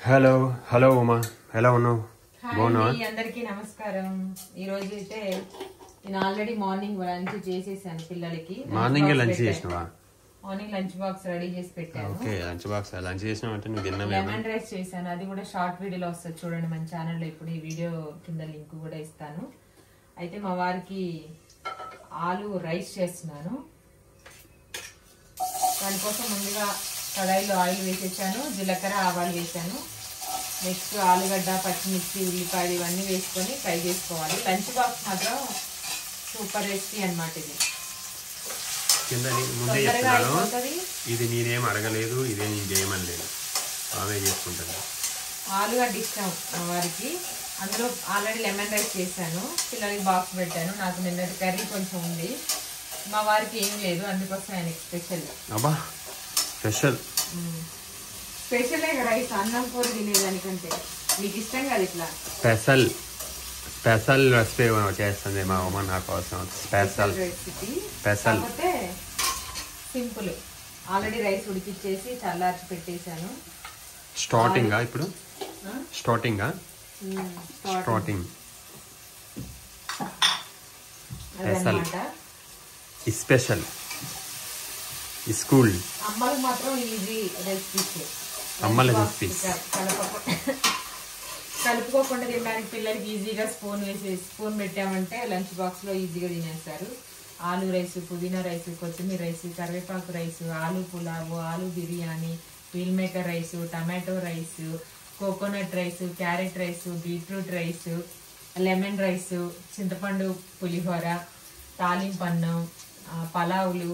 Hello hello Uma, ఎలా ఉన్నావు? బాగున్నావా? అందరికీ నమస్కారం. ఈ రోజు అయితే నేను ఆల్రెడీ మార్నింగ్ లంచ్ చేసేసాను పిల్లలకి. మార్నింగ్ లంచ్ చేసినావా? మార్నింగ్ లంచ్ బాక్స్ రెడీ చేసి పెట్టాను. ఓకే, లంచ్ బాక్స్ లంచ్ చేసినావు అంటే నువ్వు తిన్నావా? లెమన్ రైస్ చేశాను, అది కూడా షార్ట్ వీడియోలో వస్తుంది చూడండి మన ఛానల్లో. ఇప్పుడు ఈ వీడియో కింద లింక్ కూడా ఇస్తాను. అయితే మా వారికి ఆలు రైస్ చేస్తున్నాను. దానికోసం ముందుగా కడాయిలో ఆయిల్ వేసేసాను, జీలకర్ర ఆవాలు వేసాను. నెక్స్ట్ ఆలుగడ్డ, పచ్చిమిర్చి, ఉల్లిపాయలు ఇవన్నీ వేసుకొని ఫ్రై చేసుకోవాలి. లంచ్ బాక్స్ మాత్రం సూపర్ రెసిపీ అన్నమాట. ఇది ముందే చెప్తున్నాను, ఇది నేనేం అడగలేదు, ఇదే నేను చేయమని లేదు, ఆమె చేసుకుంటాను. ఆలుగడ్డ ఇష్టం మా వారికి, అందులో ఆల్రెడీ లెమన్ రైస్ చేశాను, పిల్లలకి బాక్స్ పెట్టాను. నాకు నిన్నటి కర్రీ కొంచెం ఉంది, మా వారికి ఏం లేదు, అందుకోసం ఆయనకి స్పెషల్. అబ్బా స్పెషల్ స్పెషలే రైస్, అన్నం కూర తినేదానికంటే. మీకు ఇష్టం కదా ఇట్లా స్పెషల్ స్పెషల్ రెసిపీ చేస్తుంది మా అమ్మ నా కోసం. స్పెషల్ రెసిపీ స్పెషల్ కాకపోతే సింపుల్. ఆల్రెడీ రైస్ ఉడికిచ్చేసి చల్లార్చి పెట్టేశాను. స్టార్టింగా ఇప్పుడు స్టార్టింగ్ అదన్నమాట స్పెషల్ స్కూల్ అమ్మలకు మాత్రం ఈజీ రెసిపీస్. అమ్మల రెసిపీస్ కలుపుకోకుండా తినడానికి పిల్లలకి ఈజీగా స్పూన్ పెట్టామంటే లంచ్ బాక్స్ లో ఈజీగా తినేస్తారు. ఆలు రైస్, పుదీనా రైస్, కొత్తిమీర రైస్, కరివేపాకు రైస్, ఆలు పులావ్, ఆలు biryani, meal maker rice, tomato rice, coconut rice, carrot rice, beetroot rice, lemon rice, చింతపండు పులిహోర, తాలింపు అన్నం, పలావులు,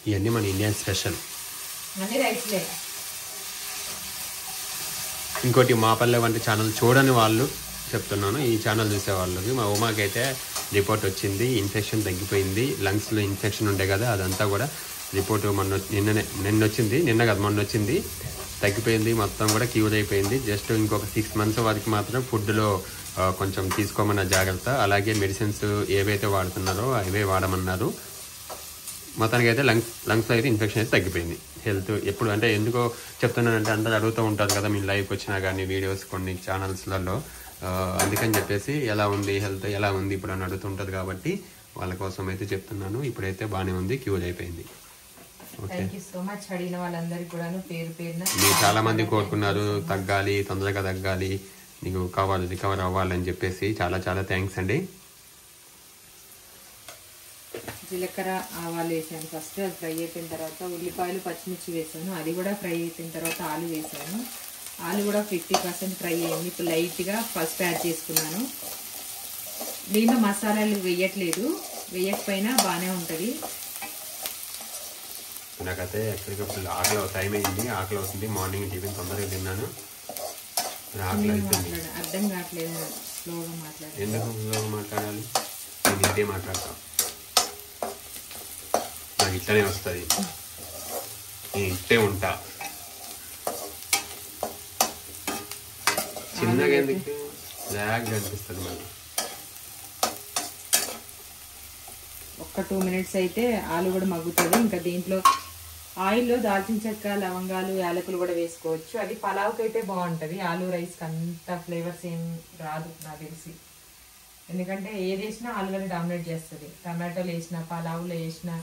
ఇవన్నీ మన ఇండియన్ స్పెషల్. అన్ని రైస్లే. ఇంకోటి మా పల్లె వంటి ఛానల్ చూడని వాళ్ళు చెప్తున్నాను, ఈ ఛానల్ చూసే వాళ్ళకి మా ఉమాకి అయితే రిపోర్ట్ వచ్చింది, ఇన్ఫెక్షన్ తగ్గిపోయింది, లంగ్స్లో ఇన్ఫెక్షన్ ఉండే కదా అదంతా కూడా రిపోర్ట్ నిన్న వచ్చింది, మొన్న వచ్చింది, తగ్గిపోయింది, మొత్తం కూడా క్యూర్ అయిపోయింది. జస్ట్ ఇంకొక 6 months వరకు మాత్రం ఫుడ్లో కొంచెం తీసుకోమన్న జాగ్రత్త, అలాగే మెడిసిన్స్ ఏవైతే వాడుతున్నారో అవే వాడమన్నారు. మొత్తానికి అయితే లంగ్స్లో అయితే ఇన్ఫెక్షన్ అయితే తగ్గిపోయింది. హెల్త్ ఎప్పుడు అంటే ఎందుకో చెప్తున్నానంటే అందరూ అడుగుతూ ఉంటారు కదా మీ లైవ్కి వచ్చినా కానీ వీడియోస్ కొన్ని ఛానల్స్లలో, అందుకని చెప్పేసి ఎలా ఉంది హెల్త్, ఎలా ఉంది ఇప్పుడు అని అడుగుతుంటుంది కాబట్టి వాళ్ళ కోసం అయితే చెప్తున్నాను. ఇప్పుడైతే బాగానే ఉంది, క్యూర్ అయిపోయింది. ఓకే, మీరు చాలా మంది కోరుకున్నారు తగ్గాలి, తొందరగా తగ్గాలి, నీకు రికవర్ అవ్వాలని చెప్పేసి చాలా చాలా థ్యాంక్స్ అండి. జీలకర్ర ఆవాలు వేసాను ఫస్ట్, అది ఫ్రై అయిపోయిన తర్వాత ఉల్లిపాయలు, పచ్చిమిర్చి వేసాను, అది కూడా ఫ్రై అయిపోయిన తర్వాత ఆలు వేసాను. ఆలు కూడా 50% ఫ్రై అయింది. ఇప్పుడు లైట్గా పసుపు యాడ్ చేసుకున్నాను. దీంట్లో మసాలాలు వేయట్లేదు, వేయకపోయినా బాగానే ఉంటుంది. నాకైతే ఎక్కడికప్పుడు ఆకలి టైం అయింది, ఆకలి అవుతుంది. మార్నింగ్ టిఫిన్ తొందరగా తిన్నాను, ఆకలి అవుతుంది. అర్థం కావట్లేదు, స్లోగా మాట్లాడాలి. ఎందుకు స్లోగా మాట్లాడాలి? నేను ఇంతే మాట్లాడతాను, నాకు ఇట్లనే వస్తుంది, నేను ఇంతే ఉంటా. చిన్నగా ఎందుకు బ్లాక్గా అనిపిస్తుంది మళ్ళీ. ఒక్క 2 minutes అయితే ఆలు కూడా మగ్గుతుంది. ఇంకా దీంట్లో ఆయిల్లో దాల్చిన చెక్క, లవంగాలు, యాలకులు కూడా వేసుకోవచ్చు. అది పలావ్కి అయితే బాగుంటుంది, ఆలు రైస్కి అంత ఫ్లేవర్స్ ఏం రాదు నాకు తెలిసి. ఎందుకంటే ఏది వేసినా ఆలుగడ్డ డామినేట్ చేస్తుంది. టమాటోలు వేసినా, పలావులో వేసినా,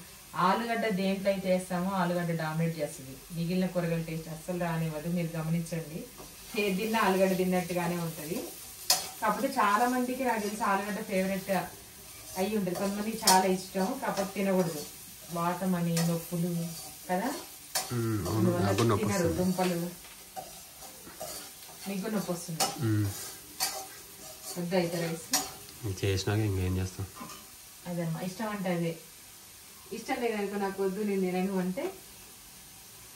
ఆలుగడ్డ దేంట్లో అయితే వేస్తామో ఆలుగడ్డ డామినేట్ చేస్తుంది. మిగిలిన కూరగాయల టేస్ట్ అస్సలు రానివ్వదు, మీరు గమనించండి. ఏది తిన్నా ఆలుగడ్డ తిన్నట్టుగానే ఉంటుంది. కాకపోతే చాలా మందికి నాకు తెలిసి ఆలుగడ్డ ఫేవరెట్ అయ్యి ఉంటుంది, కొంతమందికి చాలా ఇష్టం, కాకపోతే తినకూడదు, వాటమని, నొప్పులు కదా, తినరు దుంపలు. మీకు నొప్పి వస్తుంది వద్దు అయితే రైస్ చేసినాక ఇంకేం చేస్తాం. అదమ్మా ఇష్టం అంటే అదే, ఇష్టం లేదనుకో నాకు వద్దు నేను తినను అంటే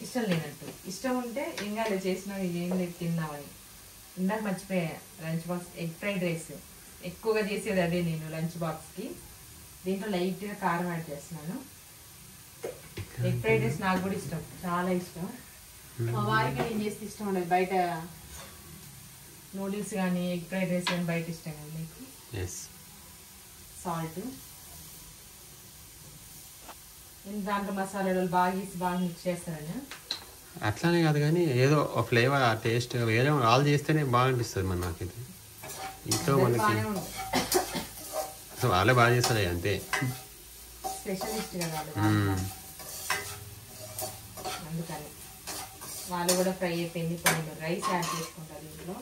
ఇష్టం లేనట్టు. ఇష్టం ఉంటే ఏం కాలే చేసినా ఏం లేదు తిన్నామని. ఇందాక మర్చిపోయా, lunch box egg fried rice ఎక్కువగా చేసేది అదే నేను లంచ్ బాక్స్కి. దీంట్లో లైట్గా కారం యాడ్ చేస్తున్నాను. ఎగ్ ఫ్రైడ్ రైస్ నాకు కూడా ఇష్టం, చాలా ఇష్టం. మా వారికి నేను చేస్తే ఇష్టం ఉండదు, బయట నూడిల్స్ కానీ ఎగ్ ఫ్రైడ్ రైస్ కానీ బయట ఇష్టం కదా మీకు. సాల్ట్, దాంట్లో మసాలాలు బాగా మిక్స్ చేస్తారని అట్లానే కాదు కానీ ఏదో ఫ్లేవర్ ఆ టేస్ట్ వేరే వాళ్ళు చేస్తేనే బాగా అనిపిస్తుంది మరి నాకైతే. ఇంట్లో మనకి బాగానే ఉంటుంది. అసలు వాళ్ళే బాగా చేస్తారు అంతే. స్పెషలిస్ట్ కదా అందుకని వాళ్ళు కూడా ఫ్రై అయిపోయింది. ఇప్పుడు రైస్ యాడ్ చేసుకుంటారు ఇంట్లో.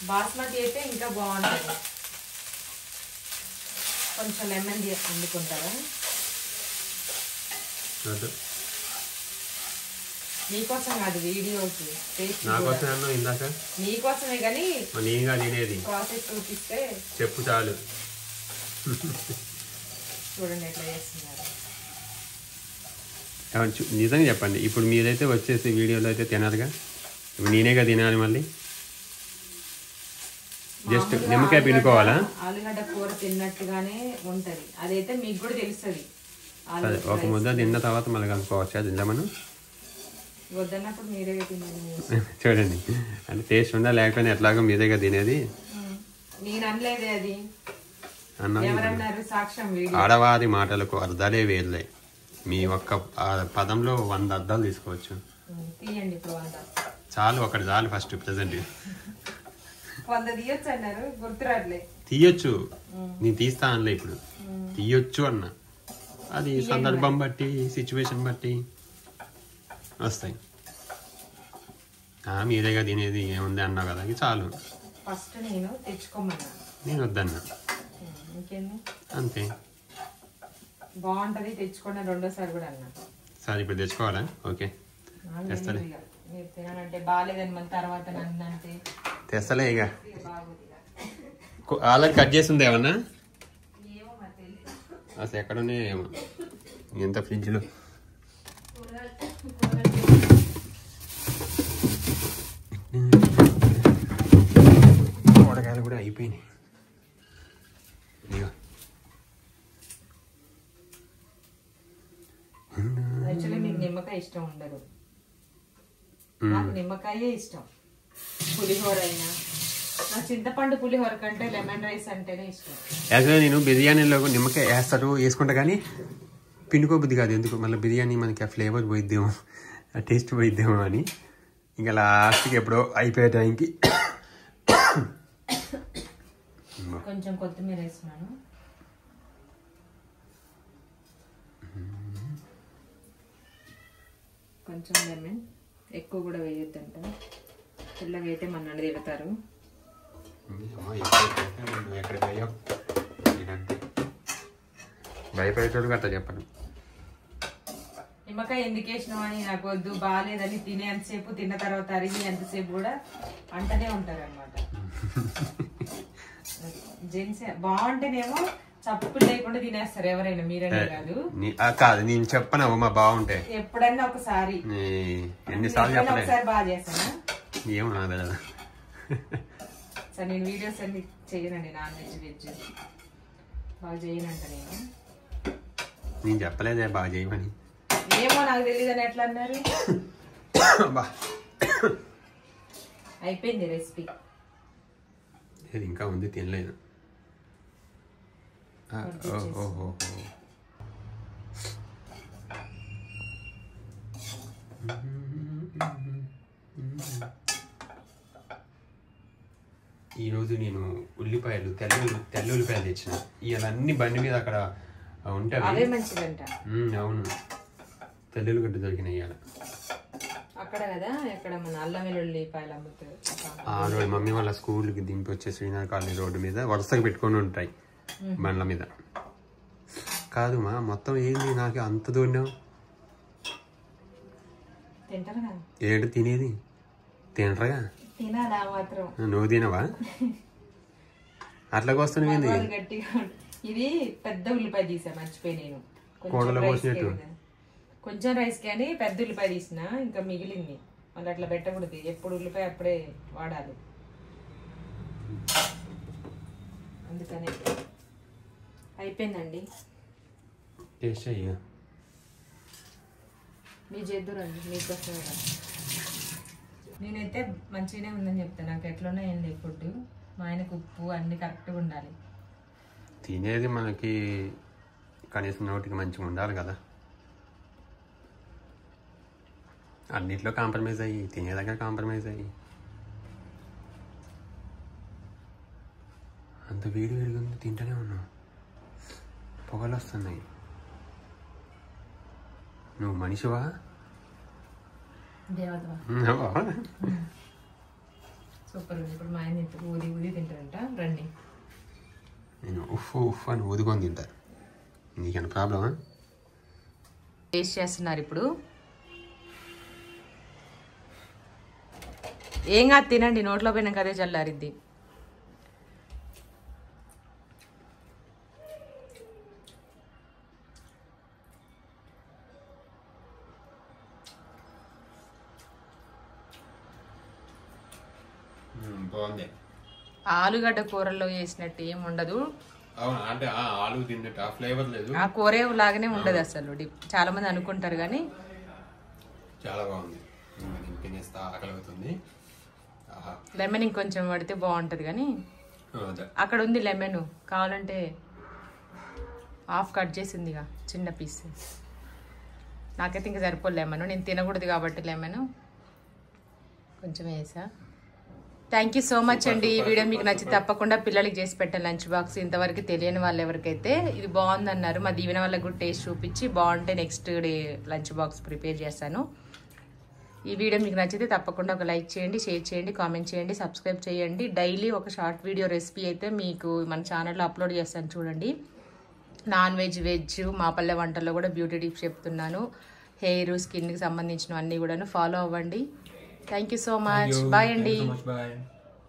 బాస్మతి అయితే ఇంకా బాగుంటుంది. కొంచెం లెమన్ వండుకుంటారా? నీకోసం కాదు వీడియోకి, ఇందాక నీకోసమే కానీ నేనుగా తినేది ప్రాసెస్ చూపిస్తే చెప్పు చాలు. చూడండి ఎట్లా చేస్తున్నారు. నిజంగా చెప్పండి, ఇప్పుడు మీరైతే వచ్చేసి వీడియోలో అయితే తినరుగా, ఇప్పుడు నేనేగా తినాలి మళ్ళీ. జస్ట్ నిమ్మకాయ పిండుకోవాలా? ఆలుగడ్డ కూర తిన్నట్టుగానే ఉంటది, అదైతే మీకు కూడా తెలుస్తుంది. ఒక ముద్ద తిన్న తర్వాత మళ్ళీ కలుపుకోవచ్చు. అది మనం వద్దన్నప్పుడు మీరే తినేది. చూడండి అంటే టేస్ట్ ఉందా లేకపోయినా ఎట్లాగో మీరేగా తినేది. నేను అనలేదే అది, అన్నా. ఎవరన్నారు? సాక్ష్యం. ఆడవారి మాటలకు అర్థాలే వేర్లే. మీ ఒక్క పదంలో 100 అర్థాలు తీసుకోవచ్చు. తీయండి ఇప్పుడు 100 చాలు, ఒకటి చాలు. ఫస్ట్ ప్రెసెంట్ 100 తీయొచ్చు అన్నారు, గుర్తురాట్లే. తీయొచ్చు, నేను తీస్తా అనలే, ఇప్పుడు తీయొచ్చు అన్న. అది సందర్భం బట్టి సిచ్యువేషన్ బట్టి వస్తాయి. మీరేగా తినేది ఏముంది అన్నా కదా, అది చాలు. ఫస్ట్ నేను తెచ్చుకోమన్నా, నేను వద్దన్నా, ఇంకేంది అంతే. బాగుంటది తెచ్చుకోండి రెండోసారి కూడా అన్నా. సరే ఇప్పుడు తెచ్చుకోవాలా? ఓకే తెస్తలే. మీరు తినాలంటే బాగాలేదని మళ్ళీ తర్వాత నన్ను అంటే తెస్తలే. ఇక ఆల్రెడీ కట్ చేసింది ఏమన్నా అసలు ఎక్కడున్నాయో ఏమో ఎంత ఫ్రిడ్జ్లో. కూరగాయలు కూడా అయిపోయినాయి. యాక్చువల్లీ మీకు నిమ్మకాయ ఇష్టం ఉండదు, నాకు నిమ్మకాయే ఇష్టం. పులిహోర అయినా, నా చింతపండు పులిహోర కంటే లెమన్ రైస్ అంటేనే ఇష్టం. యాక్చువల్గా నేను బిర్యానీలో నిమ్మకాయ వేసుకుంటా కానీ పిండుకోబుద్ది కాదు. ఎందుకు మళ్ళీ బిర్యానీ మనకి ఆ ఫ్లేవర్ పోయిద్దేమో, ఆ టేస్ట్ పోయిద్దేమో అని ఇంకా లాస్ట్కి ఎప్పుడో అయిపోయే టైంకి కొంచెం కొత్తిమీర వేస్తున్నాను. కొంచెం లెమన్, ఎక్కువ కూడా వేయొద్దంట, పిల్లగా అయితే మన నన్ను తిడతారు. భయపడేటోడు అట్లా చెప్పను. నిమ్మకాయ ఎందుకు వేసినావు అని, నాకు వద్దు బాగాలేదని తినే అంతసేపు, తిన్న తర్వాత అరిగి ఎంతసేపు కూడా అంటనే ఉంటారు అనమాట. జెంట్స్ బాగుంటేనేమో చప్పుడు లేకుండా తినేస్తారు ఎవరైనా, మీరైనా కాదు. కాదు నేను చెప్పను మా బాగుంటే ఎప్పుడన్నా ఒకసారి, ఎన్నిసార్లు చెప్పలేదు. ఒకసారి బాగా చేస్తానా ఏమో నాకు తెలియదు. సార్ నేను వీడియోస్ అన్ని చేయనండి, నాన్ వెజ్ వెజ్ బాగా చేయనంట. నేను చెప్పలేదే బాగా చేయమని. ఏమో నాకు తెలియదని ఎట్లా అన్నారు. అయిపోయింది రెసిపీ, ఇంకా ఉంది తినలేదు. ఓహో ఈరోజు నేను ఉల్లిపాయలు తెల్ల ఉల్లిపాయలు తెచ్చిన. ఇవన్నీ బండి మీద అక్కడ ఉంటాయి, మంచిదంట. అవును, తెల్లుగడ్డ దొరికినాయి ఇవాళ అక్కడ కదా, ఎక్కడ మన అల్లం వెల్లుల్లిపాయలు అమ్ముతారు. ఆ రోజు మమ్మీ వాళ్ళ స్కూల్కి దింపి వచ్చే శ్రీనగర్ కాలనీ రోడ్డు మీద వరుసగా పెట్టుకొని ఉంటాయి బండ్ల మీద. కాదు మా మొత్తం ఏంది నాకు అంత దూరం ఏంటి తినేది? తినరగా, నువ్వు తినవా? అట్లా వస్తున్నాయింది. ఇది పెద్ద ఉల్లిపాయ తీసా, మర్చిపోయి నేను. కోడలో పోసినట్టు కొంచెం రైస్ కానీ పెద్ద ఉల్లిపాయ తీసిన, ఇంకా మిగిలింది. మళ్ళీ అట్లా పెట్టకూడదు, ఎప్పుడు ఉల్లిపాయ అప్పుడే వాడాలి. అందుకనే అయిపోయిందండి. టేస్ట్ అయ్యా మీరు చేద్దురండి, మీకోసమే. నేనైతే మంచిగానే ఉందని చెప్తాను, నాకు ఎట్లనే ఏం లేదు ఫుడ్. మా ఆయనకు ఉప్పు అన్ని కరెక్ట్గా ఉండాలి. తినేది మనకి కనీసం నోటికి మంచిగా ఉండాలి కదా. అన్నిట్లో కాంప్రమైజ్ అయ్యి, తినే దగ్గర కాంప్రమైజ్ అయ్యి, అంత వేడి వేడిగా ఉంది, తింటూనే ఉన్నావు, పొగలు వస్తున్నాయి. నువ్వు మనిషివా? సూపర్ ఉంది. ఇప్పుడు మా ఆయన ఊది ఊది తింటారంట. రండి. నేను ఉఫ్ అని ఊదుకొని తింటా. నీకేనా ప్రాబ్లమా? టేస్ట్ చేస్తున్నారు ఇప్పుడు. ఏం కాదు, తినండి. నోట్లో పోయినాక అదే చల్లారిద్ది. బాగుంది. ఆలుగడ్డ కూరల్లో వేసినట్టు ఏం ఉండదు. అంటే ఆలు తిన్నట్టు ఫ్లేవర్ లేదు. ఆ కూర లాగానే ఉండదు అసలు. చాలా మంది అనుకుంటారు కానీ చాలా బాగుంది. తినేస్తా, ఆకలి అవుతుంది. లెమన్ ఇంకొంచెం పడితే బాగుంటది కానీ అక్కడ ఉంది లెమన్. కావాలంటే హాఫ్ కట్ చేసిందిగా చిన్న పీస్. నాకైతే ఇంకా సరిపోదు లెమన్. నేను తినకూడదు కాబట్టి లెమన్ కొంచెం వేసా. థ్యాంక్ యూ సో మచ్ అండి. ఈ వీడియో మీకు నచ్చి తప్పకుండా పిల్లలకి చేసి పెట్టాను లంచ్ బాక్స్. ఇంతవరకు తెలియని వాళ్ళు ఎవరికైతే ఇది బాగుందన్నారు, మా దీవెన వాళ్ళకి కూడా టేస్ట్ చూపించి బాగుంటే next day lunch box prepare చేస్తాను. ఈ వీడియో మీకు నచ్చితే తప్పకుండా ఒక లైక్ చేయండి, షేర్ చేయండి, కామెంట్ చేయండి, సబ్స్క్రైబ్ చేయండి. డైలీ ఒక షార్ట్ వీడియో రెసిపీ అయితే మీకు మన ఛానల్లో అప్లోడ్ చేస్తాను చూడండి. నాన్ వెజ్, వెజ్, మా పల్లె వంటల్లో కూడా బ్యూటీ టిప్స్ చెప్తున్నాను. హెయిర్, స్కిన్కి సంబంధించిన అన్నీ కూడా ఫాలో అవ్వండి. Thank you so much. Bye అండి. బాయ్.